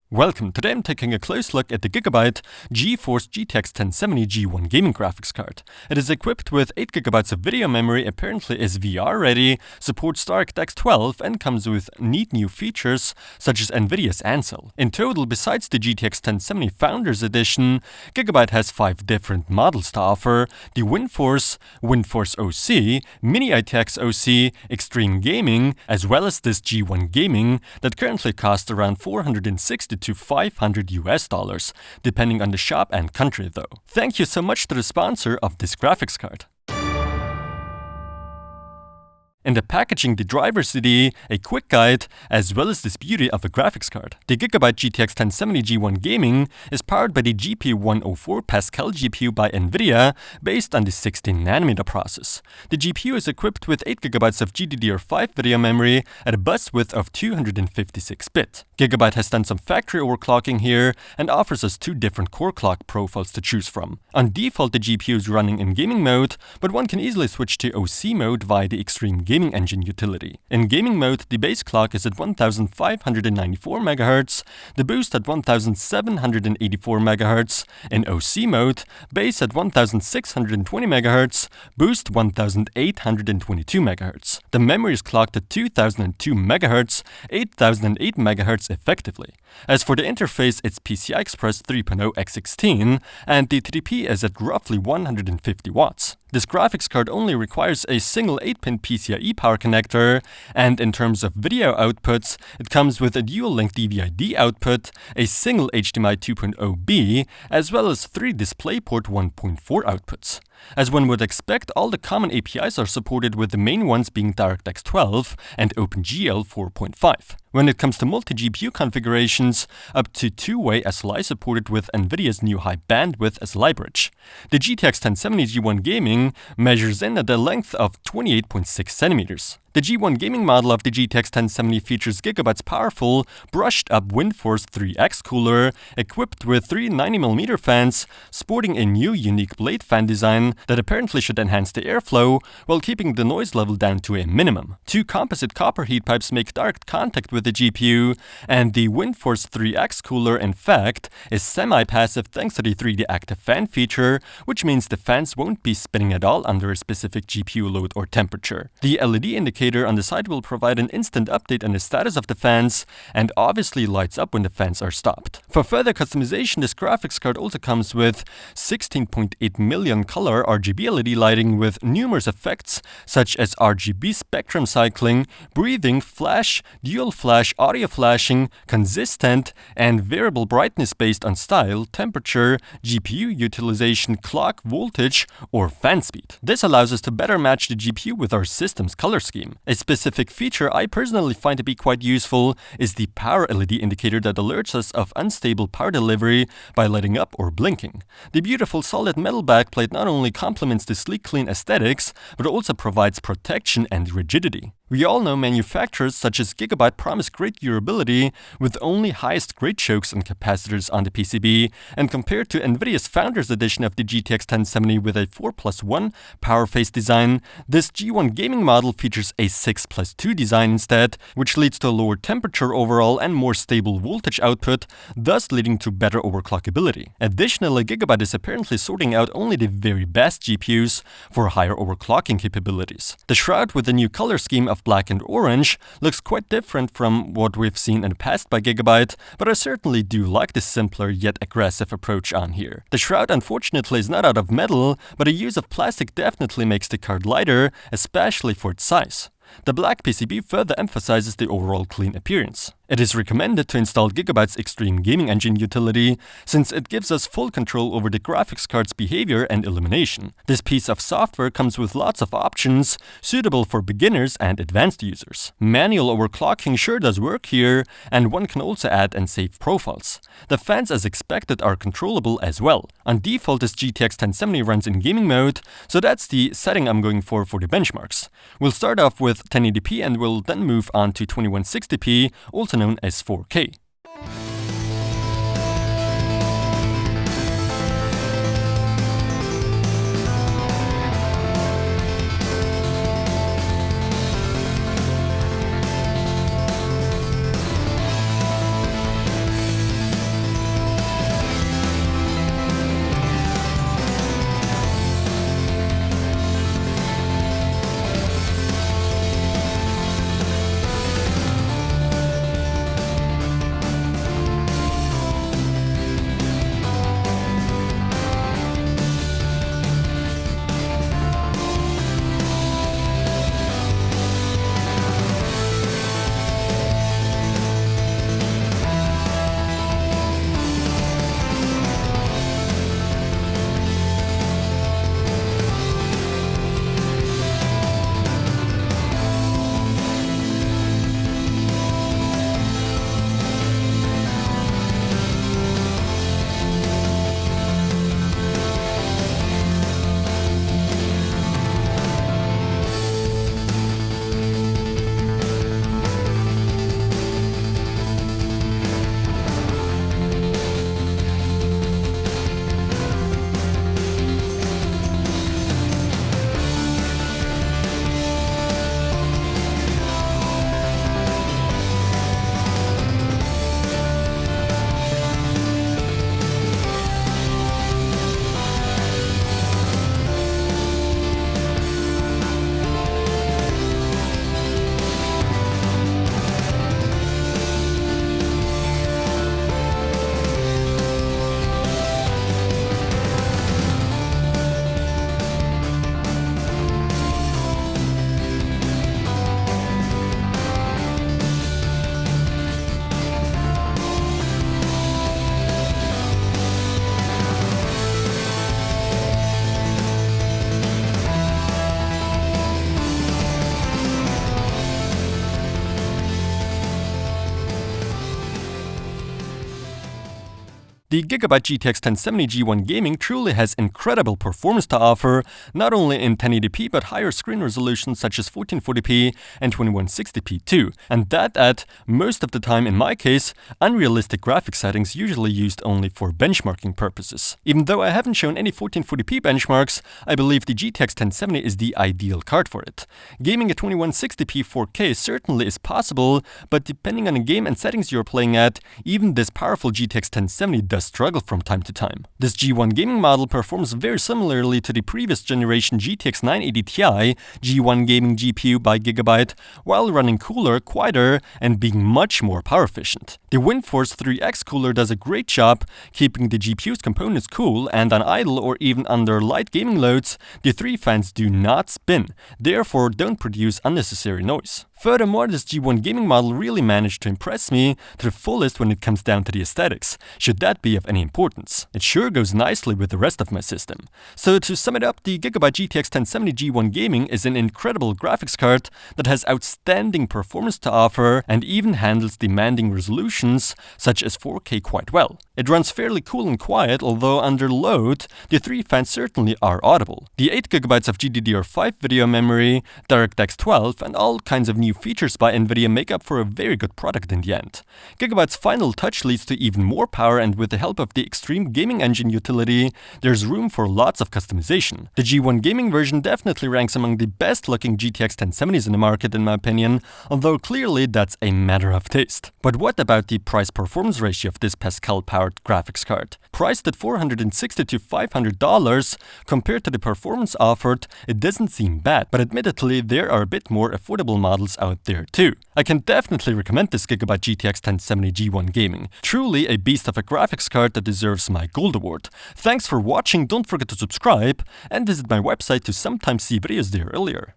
Welcome, today I'm taking a close look at the Gigabyte GeForce GTX 1070 G1 gaming graphics card. It is equipped with 8GB of video memory, apparently is VR ready, supports DirectX 12 and comes with neat new features such as Nvidia's Ansel. In total, besides the GTX 1070 Founders Edition, Gigabyte has 5 different models to offer: the WindForce, WindForce OC, Mini ITX OC, Extreme Gaming, as well as this G1 Gaming that currently costs around $460 to $500 depending on the shop and country though. Thank you so much to the sponsor of this graphics card. In the packaging, the driver CD, a quick guide, as well as this beauty of a graphics card. The Gigabyte GTX 1070 G1 Gaming is powered by the GP104 Pascal GPU by Nvidia, based on the 16nm process. The GPU is equipped with 8GB of GDDR5 video memory at a bus width of 256-bit. Gigabyte has done some factory overclocking here and offers us 2 different core clock profiles to choose from. On default, the GPU is running in gaming mode, but one can easily switch to OC mode via the Extreme Gaming Engine utility. In gaming mode, the base clock is at 1594 MHz, the boost at 1784 MHz, in OC mode, base at 1620 MHz, boost 1822 MHz. The memory is clocked at 2002 MHz, 8008 MHz effectively. As for the interface, it's PCI Express 3.0 x16 and the TDP is at roughly 150 watts. This graphics card only requires a single 8-pin PCIe power connector, and in terms of video outputs, it comes with a dual-link DVI-D output, a single HDMI 2.0B, as well as 3 DisplayPort 1.4 outputs. As one would expect, all the common APIs are supported, with the main ones being DirectX 12 and OpenGL 4.5. When it comes to multi-GPU configurations, up to 2-way SLI supported with Nvidia's new high bandwidth SLI bridge. The GTX 1070 G1 Gaming measures in at a length of 28.6 cm. The G1 Gaming model of the GTX 1070 features Gigabyte's powerful, brushed-up WindForce 3X cooler, equipped with 3 90mm fans, sporting a new unique blade fan design that apparently should enhance the airflow while keeping the noise level down to a minimum. 2 composite copper heat pipes make direct contact with the GPU, and the WindForce 3X cooler, in fact, is semi-passive thanks to the 3D active fan feature, which means the fans won't be spinning at all under a specific GPU load or temperature. The LED indicator on the side will provide an instant update on the status of the fans and obviously lights up when the fans are stopped. For further customization, this graphics card also comes with 16.8 million color RGB LED lighting with numerous effects such as RGB spectrum cycling, breathing, flash, dual flash, audio flashing, consistent, and variable brightness based on style, temperature, GPU utilization, clock, voltage, or fan speed. This allows us to better match the GPU with our system's color scheme. A specific feature I personally find to be quite useful is the power LED indicator that alerts us of unstable power delivery by lighting up or blinking. The beautiful solid metal backplate not only complements the sleek clean aesthetics, but also provides protection and rigidity. We all know manufacturers such as Gigabyte promise great durability with only highest grade chokes and capacitors on the PCB, and compared to Nvidia's Founders Edition of the GTX 1070 with a 4+1 power phase design, this G1 Gaming model features a 6+2 design instead, which leads to a lower temperature overall and more stable voltage output, thus leading to better overclockability. Additionally, Gigabyte is apparently sorting out only the very best GPUs for higher overclocking capabilities. The shroud with the new color scheme of black and orange looks quite different from what we've seen in the past by Gigabyte, but I certainly do like this simpler yet aggressive approach on here. The shroud unfortunately is not out of metal, but a use of plastic definitely makes the card lighter, especially for its size. The black PCB further emphasizes the overall clean appearance. It is recommended to install Gigabyte's Extreme Gaming Engine utility, since it gives us full control over the graphics card's behavior and illumination. This piece of software comes with lots of options, suitable for beginners and advanced users. Manual overclocking sure does work here, and one can also add and save profiles. The fans, as expected, are controllable as well. On default, this GTX 1070 runs in gaming mode, so that's the setting I'm going for the benchmarks. We'll start off with 1080p and we'll then move on to 2160p, also known as 4K. The Gigabyte GTX 1070 G1 Gaming truly has incredible performance to offer, not only in 1080p but higher screen resolutions such as 1440p and 2160p too, and that at, most of the time in my case, unrealistic graphics settings usually used only for benchmarking purposes. Even though I haven't shown any 1440p benchmarks, I believe the GTX 1070 is the ideal card for it. Gaming at 2160p 4K certainly is possible, but depending on the game and settings you're playing at, even this powerful GTX 1070 does struggle from time to time. This G1 gaming model performs very similarly to the previous generation GTX 980 Ti G1 gaming GPU by Gigabyte, while running cooler, quieter, and being much more power efficient. The WindForce 3X cooler does a great job keeping the GPU's components cool, and on idle or even under light gaming loads, the 3 fans do not spin, therefore don't produce unnecessary noise. Furthermore, this G1 gaming model really managed to impress me to the fullest when it comes down to the aesthetics, should that be of any importance. It sure goes nicely with the rest of my system. So to sum it up, the Gigabyte GTX 1070 G1 Gaming is an incredible graphics card that has outstanding performance to offer and even handles demanding resolutions such as 4K quite well. It runs fairly cool and quiet, although under load, the 3 fans certainly are audible. The 8GB of GDDR5 video memory, DirectX 12, and all kinds of new features by Nvidia make up for a very good product in the end. Gigabyte's final touch leads to even more power, and with the help of the Extreme Gaming Engine utility, there's room for lots of customization. The G1 gaming version definitely ranks among the best looking GTX 1070s in the market in my opinion, although clearly that's a matter of taste. But what about the price-performance ratio of this Pascal-powered graphics card? Priced at $460 to $500, compared to the performance offered, it doesn't seem bad, but admittedly there are a bit more affordable models out there too. I can definitely recommend this Gigabyte GTX 1070 G1 Gaming. Truly a beast of a graphics card that deserves my gold award. Thanks for watching, don't forget to subscribe, and visit my website to sometimes see videos there earlier.